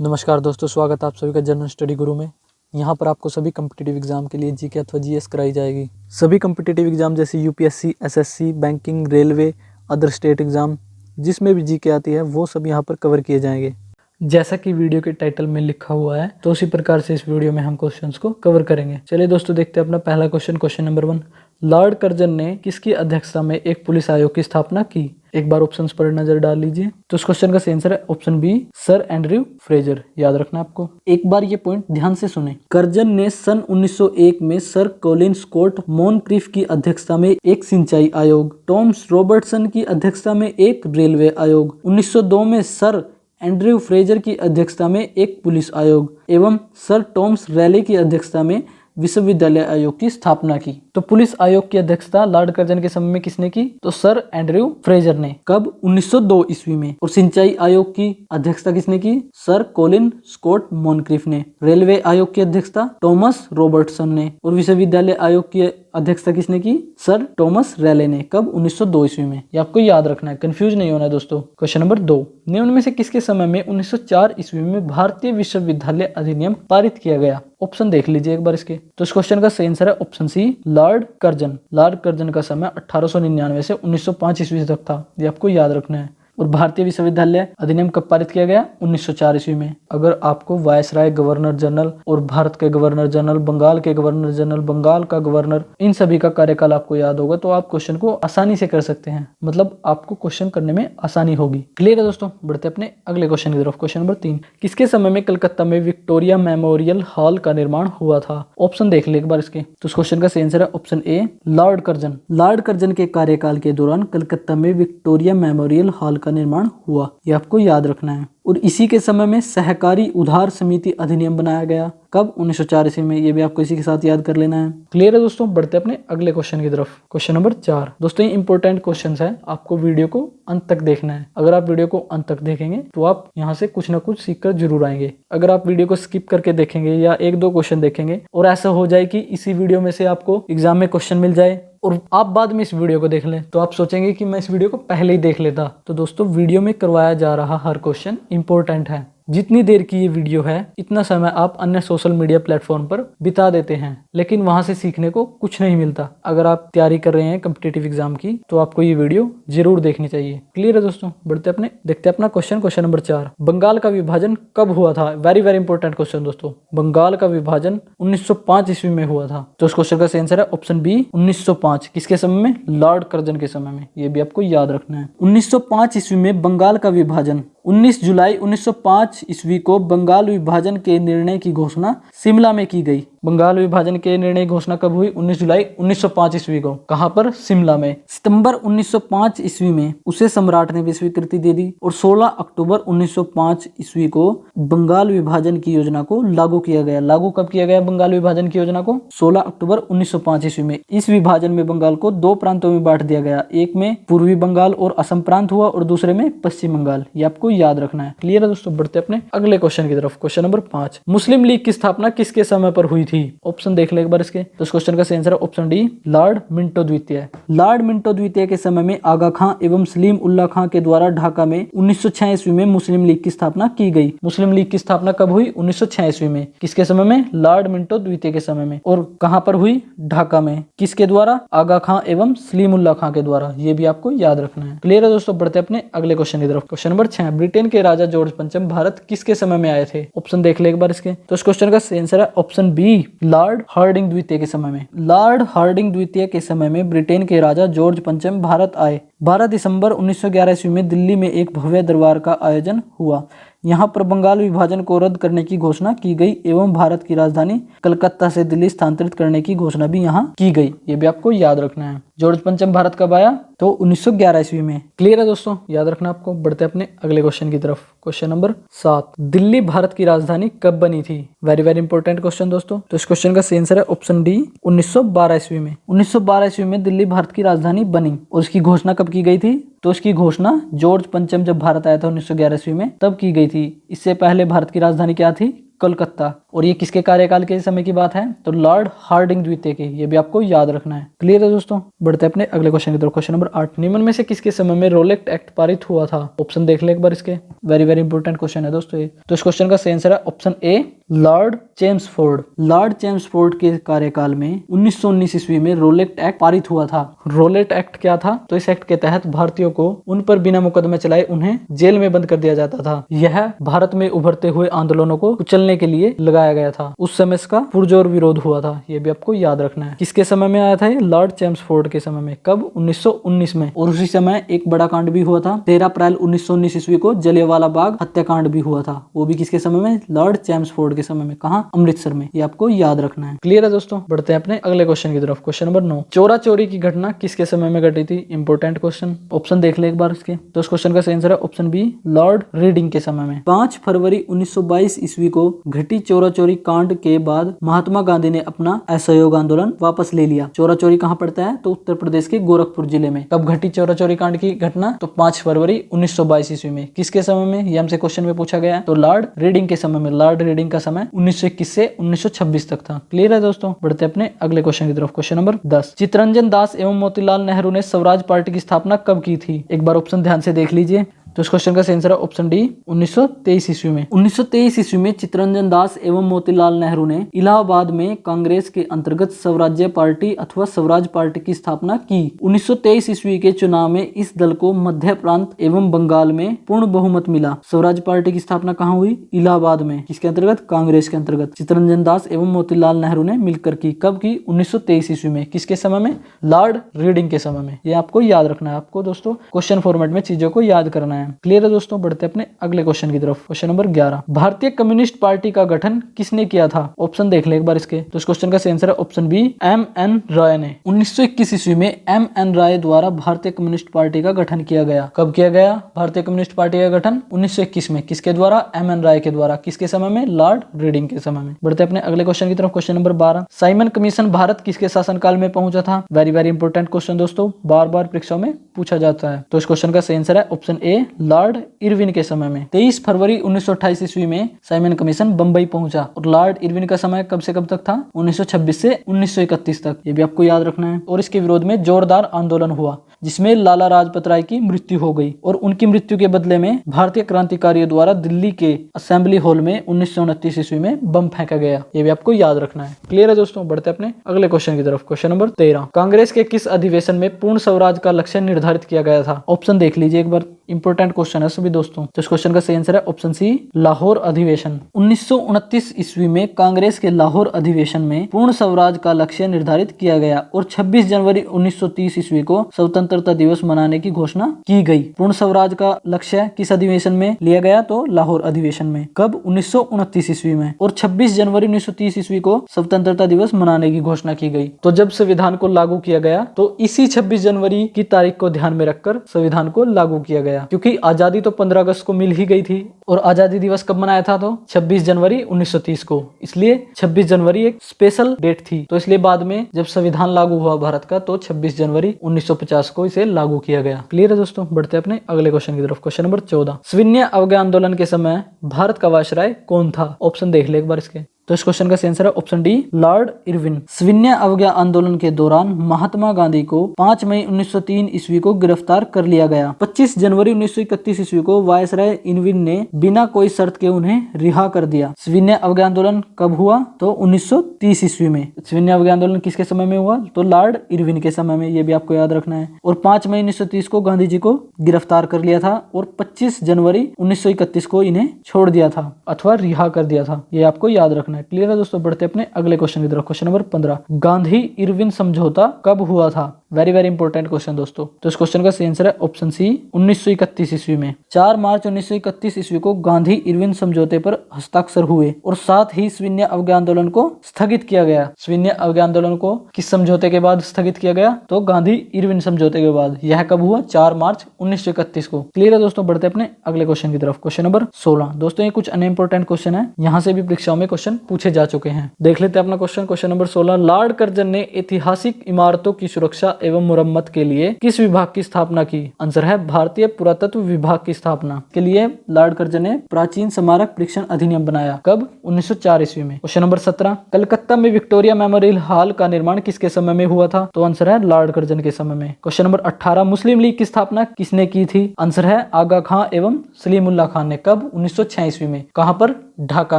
नमस्कार दोस्तों, स्वागत है आप सभी का जनरल स्टडी गुरु में। यहाँ पर आपको सभी कम्पिटिटिव एग्जाम के लिए जीके अथवा जीएस कराई जाएगी। सभी कम्पिटिटिव एग्जाम जैसे UPSC, SSC, banking, railway, other state exam जिसमें भी जीके आती है वो सब यहाँ पर कवर किए जाएंगे। जैसा कि वीडियो के टाइटल में लिखा हुआ है तो उसी प्रकार से इस वीडियो में हम क्वेश्चंस को कवर करेंगे। चलिए दोस्तों देखते हैं अपना पहला क्वेश्चन नंबर 1। लॉर्ड कर्जन ने किसकी अध्यक्षता में एक पुलिस आयोग की स्थापना की? एक बार ऑप्शंस पर नजर डाल लीजिए। तो इस क्वेश्चन का सही आंसर है option B, Sir Andrew Fraser. याद रखना आपको। एक बार ये पॉइंट ध्यान से सुने। कर्जन ने सन 1901 में सर कॉलिन स्कॉट मॉनक्रिफ की अध्यक्षता में एक सिंचाई आयोग, टॉमस रॉबर्टसन की अध्यक्षता में एक रेलवे आयोग, 1902 में सर एंड्रयू फ्रेजर की अध्यक्षता में एक पुलिस आयोग एवं सर टॉमस रैले की अध्यक्षता में विश्वविद्यालय आयोग की स्थापना की। तो पुलिस आयोग की अध्यक्षता लॉर्ड कर्जन के समय में किसने की? तो सर एंड्रयू फ्रेजर ने। कब? 1902 ईस्वी में। और सिंचाई आयोग की अध्यक्षता किसने की? सर कॉलिन स्कॉट मॉनक्रिफ ने। रेलवे आयोग की अध्यक्षता टॉमस रॉबर्टसन ने। और विश्वविद्यालय आयोग की अध्यक्षता किसने की? सर टॉमस रैले ने। कब? 1902 ईस्वी में। ये आपको याद रखना है, कंफ्यूज नहीं होना है दोस्तों। Question number 2। निम्न में से किसके समय में 1904 ईस्वी में भारतीय विश्वविद्यालय अधिनियम पारित किया गया? ऑप्शन देख लीजिए एक बार इसके। तो इस क्वेश्चन का सही आंसर है option C, Lord Curzon. Lord Curzon का समय 1899 से 1905 ईस्वी तक था। ये आपको याद रखना है। और भारतीय विश्वविद्यालय अधिनियम कब पारित किया गया? 1904 ईस्वी में। अगर आपको वायसराय, गवर्नर जनरल और भारत के गवर्नर जनरल, बंगाल के गवर्नर जनरल, बंगाल का गवर्नर, इन सभी का कार्यकाल आपको याद होगा तो आप क्वेश्चन को आसानी से कर सकते हैं। मतलब आपको क्वेश्चन करने में आसानी होगी। क्लियर है दोस्तों? बढ़ते अपने अगले क्वेश्चन की तरफ। Question number 3। किसके समय में कलकत्ता में विक्टोरिया मेमोरियल हॉल का निर्माण हुआ था? ऑप्शन देख ले एक बार इसके। तो इस क्वेश्चन का सही आंसर है option A, Lord Curzon. Lord Curzon के कार्यकाल के दौरान कलकत्ता में विक्टोरिया मेमोरियल हॉल का निर्माण हुआ। यह आपको याद रखना है। और इसी के समय में सहकारी उधार समिति अधिनियम बनाया गया। कब? 1904 ईस्वी में। ये भी आपको इसी के साथ याद कर लेना है। क्लियर है दोस्तों? बढ़ते अपने अगले क्वेश्चन की तरफ। Question number 4। दोस्तों ये इंपॉर्टेंट क्वेश्चन है, आपको वीडियो को अंत तक देखना है। अगर आप वीडियो को अंत तक देखेंगे तो आप यहाँ से कुछ ना कुछ सीख कर जरूर आएंगे। अगर आप वीडियो को स्किप करके देखेंगे या एक दो क्वेश्चन देखेंगे और ऐसा हो जाए कि इसी वीडियो में से आपको एग्जाम में क्वेश्चन मिल जाए और आप बाद में इस वीडियो को देख लें तो आप सोचेंगे कि मैं इस वीडियो को पहले ही देख लेता। तो दोस्तों वीडियो में करवाया जा रहा हर क्वेश्चन इंपॉर्टेंट है। जितनी देर की ये वीडियो है इतना समय आप अन्य सोशल मीडिया प्लेटफॉर्म पर बिता देते हैं, लेकिन वहां से सीखने को कुछ नहीं मिलता। अगर आप तैयारी कर रहे हैं कम्पिटिटिव एग्जाम की तो आपको ये वीडियो जरूर देखनी चाहिए। क्लियर है दोस्तों? बढ़ते अपने देखते हैं अपना क्वेश्चन नंबर 4। बंगाल का विभाजन कब हुआ था? वेरी वेरी इंपॉर्टेंट क्वेश्चन दोस्तों। बंगाल का विभाजन 1905 ईस्वी में हुआ था। तो इस क्वेश्चन का सही आंसर है ऑप्शन बी, 1905। किसके समय में? लॉर्ड कर्जन के समय में। ये भी आपको याद रखना है। 1905 ईस्वी में बंगाल का विभाजन। 19 जुलाई 1905 ईस्वी को बंगाल विभाजन के निर्णय की घोषणा शिमला में की गई। बंगाल विभाजन के निर्णय की घोषणा कब हुई? 19 जुलाई 1905 ईस्वी को। कहां पर? शिमला में। सितंबर 1905 ईस्वी में उसे सम्राट ने भी स्वीकृति दे दी और 16 अक्टूबर 1905 ईस्वी को बंगाल विभाजन की योजना को लागू किया गया। लागू कब किया गया बंगाल विभाजन की योजना को? 16 अक्टूबर 1905 ईस्वी में। इस विभाजन में बंगाल को दो प्रांतों में बांट दिया गया। एक में पूर्वी बंगाल और असम प्रांत हुआ और दूसरे में पश्चिम बंगाल। ये आपको याद रखना है। क्लियर है दोस्तों? बढ़ते अपने अगले क्वेश्चन की तरफ। Question number 5। मुस्लिम लीग की स्थापना किसके समय पर हुई थी? ऑप्शन देख ले एक बार इसके। तो इस क्वेश्चन का सही आंसर है ऑप्शन डी, लॉर्ड मिंटो द्वितीय। लॉर्ड मिंटो द्वितीय के समय में आगा खां एवं सलीम उल्लाह खां के द्वारा ढाका में 1906 ईस्वी में मुस्लिम लीग की स्थापना की गई। मुस्लिम लीग की स्थापना कब हुई? 1906 ईस्वी में। किसके समय में? लॉर्ड मिंटो द्वितीय के समय में। और कहां पर हुई? ढाका में। किसके द्वारा? आगा खां एवं सलीम उल्लाह खां के द्वारा। ये भी आपको याद रखना है। क्लियर है दोस्तों? बढ़ते अपने अगले क्वेश्चन की तरफ। Question number 6। ब्रिटेन के राजा जॉर्ज पंचम भारत किसके समय में आए थे? ऑप्शन देख ले एक बार इसके। तो इस क्वेश्चन का सही आंसर है ऑप्शन बी, लॉर्ड हार्डिंग द्वितीय के समय में। लॉर्ड हार्डिंग द्वितीय के समय में ब्रिटेन के राजा जॉर्ज पंचम भारत आए। 12 दिसंबर 1911 ईस्वी में दिल्ली में एक भव्य दरबार का आयोजन हुआ। यहाँ पर बंगाल विभाजन को रद्द करने की घोषणा की गई एवं भारत की राजधानी कलकत्ता से दिल्ली स्थानांतरित करने की घोषणा भी यहाँ की गई। ये भी आपको याद रखना है। जॉर्ज पंचम भारत कब आया? तो 1911 ईस्वी में। क्लियर है दोस्तों? याद रखना आपको। बढ़ते अपने अगले क्वेश्चन की तरफ। Question number 7। दिल्ली भारत की राजधानी कब बनी थी? वेरी वेरी इंपॉर्टेंट क्वेश्चन दोस्तों। तो इस क्वेश्चन का सही आंसर है ऑप्शन डी, 1912 ईस्वी में। 1912 ईस्वी में दिल्ली भारत की राजधानी बनी। और इसकी घोषणा कब की गई थी? तो इसकी घोषणा जॉर्ज पंचम जब भारत आया था 1911 ईस्वी में तब की गई थी। इससे पहले भारत की राजधानी क्या थी? कोलकाता। और ये किसके कार्यकाल के समय की बात है? तो लॉर्ड हार्डिंग द्वितीय की। ये भी आपको याद रखना है। क्लियर है दोस्तों? बढ़ते हैं अपने अगले क्वेश्चन की तरफ। क्वेश्चन नंबर 8, निम्न में से किसके समय में रोलेट एक्ट पारित हुआ था? ऑप्शन देख ले एक बार इसके। वेरी वेरी इंपॉर्टेंट क्वेश्चन है दोस्तों ये। तो इस क्वेश्चन का सही आंसर है option A, Lord Chelmsford. Lord Chelmsford के कार्यकाल में 1919 ईस्वी में रोलेट एक्ट पारित हुआ था। रोलेट एक्ट क्या था? तो इस एक्ट के तहत भारतीयों को उन पर बिना मुकदमे चलाए उन्हें जेल में बंद कर दिया जाता था। यह भारत में उभरते हुए आंदोलनों को कुचलने के लिए लगाया गया था। उस समय इसका पुरजोर विरोध हुआ था। ये भी आपको याद रखना है। किसके समय में आया था ये? लॉर्ड चेम्सफोर्ड के समय में। कब? 1919 में। और उसी समय एक बड़ा कांड भी हुआ था। 13 अप्रैल 1919 ईस्वी को जलियांवाला बाग हत्याकांड भी हुआ था। वो भी किसके समय में? लॉर्ड चेम्सफोर्ड के समय में। कहाँ? अमृतसर में। ये आपको याद रखना है। क्लियर है दोस्तों? बढ़ते हैं अपने अगले क्वेश्चन की तरफ। क्वेश्चन नंबर 9, चोरा चोरी की घटना किसके समय में घटी थी? Important question. ऑप्शन देख ले एक बार इसके। तो इस क्वेश्चन का सही आंसर है ऑप्शन बी, लॉर्ड रीडिंग के समय में। 5 फरवरी 1922 ईस्वी को घटी चोरा चोरी कांड के बाद महात्मा गांधी ने अपना असहयोग आंदोलन वापस ले लिया। चोरा चोरी कहाँ पड़ता है? तो उत्तर प्रदेश के गोरखपुर जिले में। कब घटी चोरा चोरी कांड की घटना? तो 5 फरवरी 1922 ईस्वी में। किसके समय में? ये हमसे क्वेश्चन में पूछा गया है। तो लॉर्ड रीडिंग के समय में। लॉर्ड रीडिंग का समय 1921 से 1926 तक था। क्लियर है दोस्तों? बढ़ते अपने अगले क्वेश्चन की तरफ। क्वेश्चन नंबर 10, चित्तरंजन दास एवं मोतीलाल नेहरू ने स्वराज पार्टी की स्थापना कब की थी? एक बार ऑप्शन ध्यान से देख लीजिए। तो इस क्वेश्चन का सही आंसर है ऑप्शन डी, 1923 ईस्वी में। 1923 ईस्वी में चित्तरंजन दास एवं मोतीलाल नेहरू ने इलाहाबाद में कांग्रेस के अंतर्गत स्वराज्य पार्टी अथवा स्वराज पार्टी की स्थापना की। 1923 ईस्वी के चुनाव में इस दल को मध्य प्रांत एवं बंगाल में पूर्ण बहुमत मिला। स्वराज पार्टी की स्थापना कहाँ हुई? इलाहाबाद में। किसके अंतर्गत? कांग्रेस के अंतर्गत। चित्तरंजन दास एवं मोतीलाल नेहरू ने मिलकर की। कब की? 1923 ईस्वी में। किसके समय में? लॉर्ड रीडिंग के समय में। ये आपको याद रखना है। आपको दोस्तों क्वेश्चन फॉर्मेट में चीजों को याद करना है। क्लियर है दोस्तों? बढ़ते अपने अगले क्वेश्चन की तरफ। क्वेश्चन नंबर 11, भारतीय कम्युनिस्ट पार्टी का गठन किसने किया था? ऑप्शन देख ले एक बार इसके। तो इस क्वेश्चन का सही आंसर है ऑप्शन बी, एम.एन. रॉय ने। 1921 ईस्वी में एम.एन. रॉय द्वारा भारतीय कम्युनिस्ट पार्टी का गठन किया गया। कब किया गया भारतीय कम्युनिस्ट पार्टी का गठन? 1921 में। किसके द्वारा? एम.एन. रॉय के द्वारा। किसके समय में? लॉर्ड रीडिंग के समय में। बढ़ते अपने अगले क्वेश्चन की तरफ। Question number 12, Simon commission Bharat किसके शासनकाल में पहुंचा था? वेरी वेरी इंपॉर्टेंट क्वेश्चन दोस्तों, बार बार परीक्षाओं में पूछा जाता है। तो इस क्वेश्चन का सही आंसर है ऑप्शन ए, लॉर्ड इरविन के समय में। 23 फरवरी 1928 ईस्वी में साइमन कमीशन बंबई पहुंचा। और लॉर्ड इरविन का समय कब से कब तक था? 1926 से 1931 तक। ये भी आपको याद रखना है। और इसके विरोध में जोरदार आंदोलन हुआ जिसमें लाला लाजपत राय की मृत्यु हो गई। और उनकी मृत्यु के बदले में भारतीय क्रांतिकारियों द्वारा दिल्ली के असेंबली हॉल में 1929 ईस्वी में बम फेंका गया। ये भी आपको याद रखना है। क्लियर है दोस्तों? बढ़ते अपने अगले क्वेश्चन की तरफ। क्वेश्चन नंबर 13, कांग्रेस के किस अधिवेशन में पूर्ण स्वराज का लक्ष्य निर्धारित किया गया था? ऑप्शन देख लीजिए एक बार। इंपॉर्टेंट क्वेश्चन है सभी दोस्तों। तो इस क्वेश्चन का सही आंसर है ऑप्शन सी, लाहौर अधिवेशन। 1929 ईस्वी में कांग्रेस के लाहौर अधिवेशन में पूर्ण स्वराज का लक्ष्य निर्धारित किया गया। और 26 जनवरी 1930 ईस्वी को स्वतंत्रता दिवस मनाने की घोषणा की गई। पूर्ण स्वराज का लक्ष्य किस अधिवेशन में लिया गया? तो लाहौर अधिवेशन में। कब? 1929 ईस्वी में। और 26 जनवरी 1930 ईस्वी को स्वतंत्रता दिवस मनाने की घोषणा की गई। तो जब संविधान को लागू किया गया तो इसी 26 जनवरी की तारीख को ध्यान में रखकर संविधान को लागू किया गया। क्योंकि आजादी तो 15 अगस्त को मिल ही गई थी। और आजादी दिवस कब मनाया था? तो 26 जनवरी 1930 को। इसलिए 26 जनवरी एक स्पेशल डेट थी। तो इसलिए बाद में जब संविधान लागू हुआ भारत का तो 26 जनवरी 1950 को इसे लागू किया गया। क्लियर है दोस्तों? बढ़ते अपने अगले क्वेश्चन की तरफ। क्वेश्चन नंबर 14, सविनय अवज्ञा आंदोलन के समय भारत का वायसराय कौन था? ऑप्शन देख ले एक बार इसके। तो इस क्वेश्चन का सही आंसर है ऑप्शन डी, लॉर्ड इरविन। सविनय अवज्ञा आंदोलन के दौरान महात्मा गांधी को 5 मई 1903 ईस्वी को गिरफ्तार कर लिया गया। 25 जनवरी 1931 ईस्वी को वायसराय इरविन ने बिना कोई शर्त के उन्हें रिहा कर दिया। सविनय अवज्ञा आंदोलन कब हुआ? तो 1930 ईस्वी में। सविनय अवज्ञा आंदोलन किसके समय में हुआ? तो लॉर्ड इरविन के समय में। ये भी आपको याद रखना है। और 5 मई 1930 को गांधी जी को गिरफ्तार कर लिया था और 25 जनवरी 1931 को इन्हें छोड़ दिया था अथवा रिहा कर दिया था। ये आपको याद रखना है। क्लियर है दोस्तों? बढ़ते अपने अगले क्वेश्चन की तरफ। क्वेश्चन नंबर 15, गांधी इरविन समझौता कब हुआ था? वेरी वेरी इंपॉर्टेंट क्वेश्चन दोस्तों। तो इस क्वेश्चन का सही आंसर है ऑप्शन सी, 1931 ईस्वी में। 4 मार्च 1931 ईस्वी को गांधी इरविन समझौते पर हस्ताक्षर हुए और साथ ही सविनय अवज्ञा आंदोलन को स्थगित किया गया। सविनय अवज्ञा आंदोलन को किस समझौते के बाद स्थगित किया गया? तो गांधी इरविन समझौते के बाद। यह कब हुआ? 4 मार्च 1931 को। क्लियर है दोस्तों? बढ़ते अपने अगले क्वेश्चन की तरफ। क्वेश्चन नंबर 16 दोस्तों, ये कुछ अनइंपोर्टेंट क्वेश्चन है, यहाँ से भी परीक्षाओं में क्वेश्चन पूछे जा चुके हैं। देख लेते हैं अपना question. Question number 16, Lord Curzon ने ऐतिहासिक इमारतों की सुरक्षा एवं मुरम्मत के लिए किस विभाग की स्थापना की? आंसर है भारतीय पुरातत्व विभाग की स्थापना के लिए लॉर्ड कर्जन ने प्राचीन स्मारक परीक्षण अधिनियम बनाया। कब? 1904 ईस्वी में। क्वेश्चन नंबर 17, कलकत्ता में विक्टोरिया मेमोरियल हॉल का निर्माण किसके समय में हुआ था? तो आंसर है लॉर्ड कर्जन के समय में। क्वेश्चन नंबर 18, मुस्लिम लीग की स्थापना किसने की थी? आंसर है आगा खां एवं सलीमुल्लाह खान ने। कब? 1906 ईस्वी में। कहां पर? ढाका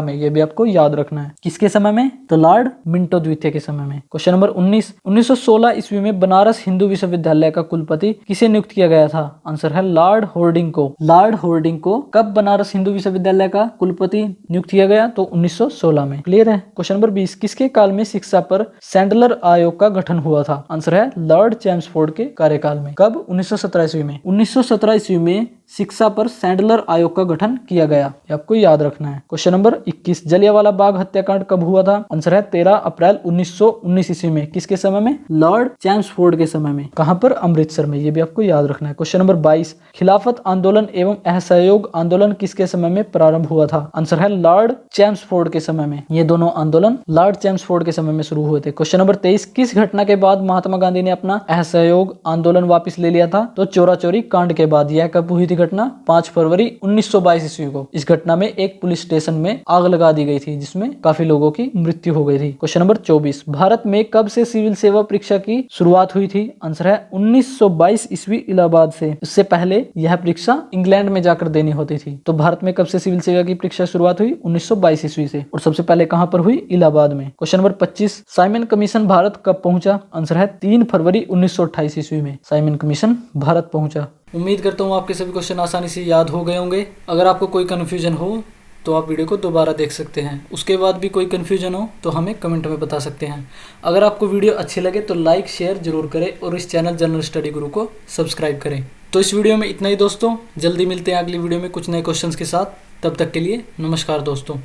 में। यह भी आपको याद रखना है। किसके समय में? तो लॉर्ड मिंटो द्वितीय के समय में। क्वेश्चन नंबर 19, 1916 ईस्वी में बनारस हिंदू विश्वविद्यालय का कुलपति किसे नियुक्त किया गया था? आंसर है लॉर्ड होर्डिंग को। लॉर्ड होर्डिंग को कब बनारस हिंदू विश्वविद्यालय का कुलपति नियुक्त किया गया? तो 1916 में। क्लियर है। क्वेश्चन नंबर 20, किसके काल में शिक्षा पर सैंडलर आयोग का गठन हुआ था? आंसर है लॉर्ड चैम्सफोर्ड के कार्यकाल में। कब? 1917 ईस्वी में। 1917 ईस्वी में शिक्षा पर सैंडलर आयोग का गठन किया गया। ये आपको याद रखना है। क्वेश्चन नंबर 21, जलियांवाला बाग हत्याकांड कब हुआ था? आंसर है 13 अप्रैल 1919 ईस्वी में। किसके समय में? लॉर्ड चैम्सफोर्ड के समय में। कहां पर? अमृतसर में। ये भी आपको याद रखना है। क्वेश्चन नंबर 22, खिलाफत आंदोलन एवं असहयोग आंदोलन किसके समय में प्रारंभ हुआ था? आंसर है लॉर्ड चैम्सफोर्ड के समय में। ये दोनों आंदोलन लॉर्ड चैम्सफोर्ड के समय में शुरू हुए थे। क्वेश्चन नंबर 23, किस घटना के बाद महात्मा गांधी ने अपना असहयोग आंदोलन वापस ले लिया था? तो चोरा चोरी कांड के बाद। यह कब हुई थी घटना? 5 फरवरी 1922 ईस्वी को। इस घटना में एक पुलिस स्टेशन में आग लगा दी गई थी, जिसमें काफी लोगों की मृत्यु हो गई थी। क्वेश्चन नंबर 24, भारत में कब से सिविल सेवा परीक्षा की शुरुआत हुई थी? आंसर है 1922 ईस्वी इलाहाबाद से। इससे पहले यह परीक्षा इंग्लैंड में जाकर देनी होती थी। तो भारत में कब से सिविल सेवा की परीक्षा शुरुआत हुई? 1922 ईस्वी से। और सबसे पहले कहां पर हुई? इलाहाबाद में। Question number 25, Simon commission Bharat कब पहुंचा? आंसर है 3 फरवरी 1928 ईस्वी में साइमन कमीशन भारत पहुंचा। उम्मीद करता हूँ आपके सभी क्वेश्चन आसानी से याद हो गए होंगे। अगर आपको कोई कन्फ्यूजन हो तो आप वीडियो को दोबारा देख सकते हैं। उसके बाद भी कोई कन्फ्यूजन हो तो हमें कमेंट में बता सकते हैं। अगर आपको वीडियो अच्छी लगे तो लाइक शेयर जरूर करें और इस चैनल जनरल स्टडी गुरु को सब्सक्राइब करें। तो इस वीडियो में इतना ही दोस्तों। जल्दी मिलते हैं अगली वीडियो में कुछ नए क्वेश्चंस के साथ। तब तक के लिए नमस्कार दोस्तों।